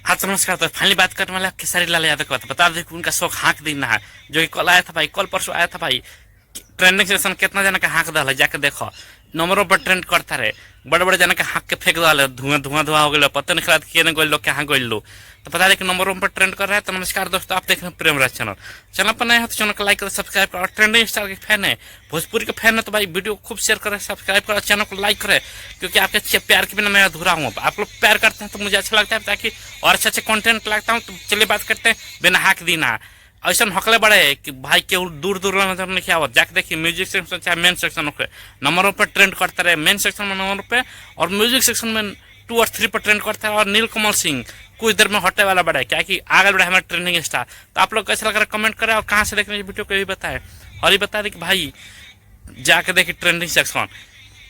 हाँ तो नमस्कार। तो फाइनली बात करने वाले खेसारी लाल यादव की बात बता दें कि उनका शौक हाँक देना है, जो कि कल आया था भाई, कल परसों आया था भाई। ट्रेंडिंग सेक्शन कितना जना का हाँक दल है, जाके देखो नंबरों पर ट्रेंड करता रहे। बड़े बड़े जना के हाँक के फेंक दल, धुआं धुआं धुआं हो गया, पता नहीं खिला किए गोल लोग कहाँ गोल लो। तो बता दें कि नंबरों पर ट्रेंड कर रहा है। तो नमस्कार दोस्तों, आप देख रहे हैं प्रेमराज चैनल। चैनल पर नए हो तो चैनल को लाइक करें, सब्सक्राइब करें। और ट्रेंडिंग स्टार के फैन है, भोजपुरी के फैन है, तो भाई वीडियो खूब शेयर करें, सब्सक्राइब करें, चैनल को लाइक करें। क्योंकि आपके प्यार के बिना मैं अधूरा हूँ। आप लोग प्यार करते हैं तो मुझे अच्छा लगता है, ताकि और अच्छे अच्छे कंटेंट लगता हूँ। तो चलिए बात करते हैं बिना हाँक दीना। ऐसा हकले बड़े कि भाई केवल दूर दूर नजर नहीं आवत। जाके देखिए म्यूजिक सेक्शन चाहे मेन सेक्शन हो, नंबरों पर ट्रेंड करते रहे। मेन सेक्शन में नंबर पे और म्यूजिक सेक्शन में 2 और 3 पर ट्रेंड करता है। और नीलकमल सिंह कुछ देर में हटने वाला बड़ा है, क्या कि आगे बढ़े हमारे ट्रेंडिंग स्टार। तो आप लोग कैसे लग रहा है कमेंट करें, और कहाँ से देख रहे हैं वीडियो को भी बताएं। और ये बता दें कि भाई जाके देखिए ट्रेंडिंग सेक्शन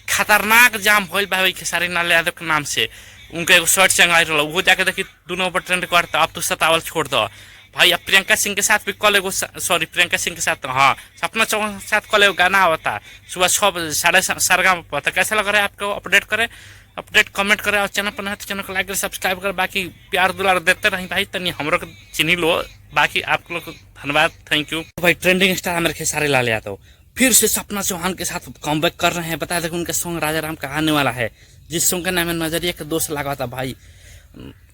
खतरनाक जाम होल भाई खेसारी लाल यादव के नाम से। उनका एक शर्ट चंगाई रहा, वो जाके देखिए दोनों पर ट्रेंड करता। अब तो सतावल छोड़ दो भाई। अब प्रियंका सिंह के साथ भी कल एगो, सॉरी प्रियंका सिंह के साथ, हाँ सपना चौहान के साथ कल एगो गाना होता सुबह 6 साढ़े सारगा पर। तो कैसा लग रहा है आपको, अपडेट करें, अपडेट कमेंट करें। और चैनल पर नहीं तो चैनल को लाइक करें, सब्सक्राइब करें। बाकी प्यार दुलार देते रही भाई, तनी हमरो को चिन्ही लो। बाकी आप लोग को धन्यवाद, थैंक यू भाई। ट्रेंडिंग स्टार हमारे खेसारी लाल यादव फिर से सपना चौहान के साथ कमबैक कर रहे हैं। बता दें उनका सॉन्ग राजा राम का आने वाला है, जिस सॉन्ग का नाम है नजरिया का दोस्त लगा था भाई।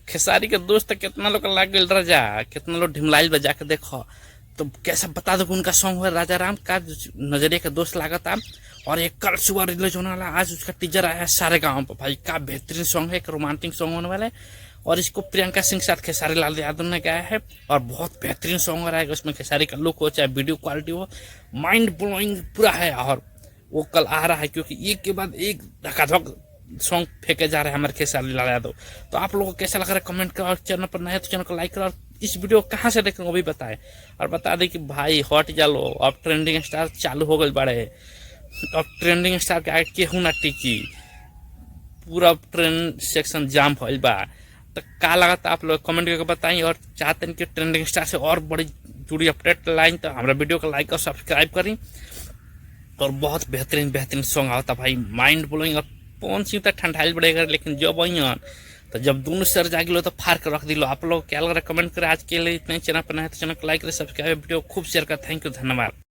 खेसारी के दोस्त कितना लोग लाग गए राजा, कितना लोग ढिमलाइल बजा के देखो। तो कैसा बता दो उनका सॉन्ग हुआ राजा राम का, नजरिया का दोस्त लगा था। और एक कल सुबह रिलीज होने वाला, आज उसका टीजर आया है सारे गाँव पर भाई। क्या बेहतरीन सॉन्ग है, एक रोमांटिक सॉन्ग होने वाला है। और इसको प्रियंका सिंह के साथ खेसारी लाल यादव ने गाया है। और बहुत बेहतरीन सॉन्ग हो रहा है। उसमें खेसारी का लुक हो चाहे वीडियो क्वालिटी हो, माइंड ब्लोइंग पूरा है। और वो कल आ रहा है, क्योंकि एक के बाद एक धकाधक सॉन्ग फेंके जा रहे हैं हमारे खेसारी लाल यादव। तो आप लोगों को कैसा लग रहा है कमेंट करो। और चैनल पर नए तो चैनल को लाइक करो। और इस वीडियो को कहाँ से देख रहे हो वो भी बताएं। और बता दें कि भाई हट जालो, अब ट्रेंडिंग स्टार चालू हो गए बड़े। अब ट्रेंडिंग स्टार के आगे केहू ना टिकी, पूरा ट्रेंड सेक्शन जाम भइल बा। तो का लगा था आप लोग कमेंट करके बताएं। और चाहते हैं कि ट्रेंडिंग स्टार से और बड़ी जुड़ी अपडेट लाइन, तो हमारा वीडियो को लाइक और सब्सक्राइब करें। और बहुत बेहतरीन बेहतरीन सॉन्ग आता भाई, माइंड ब्लोइंग। और कौन सी तक ठंडाइल बढ़ेगा, लेकिन जब आई तो जब दोनों सर जागिलो तो फार कर रख दिलो। आप लोग क्या लग रहा है कमेंट करें। आज के लिए इतने, चैनल पर नए तो चैनल को लाइक करें, सब्सक्राइब, वीडियो खूब शेयर कर। थैंक यू, धन्यवाद।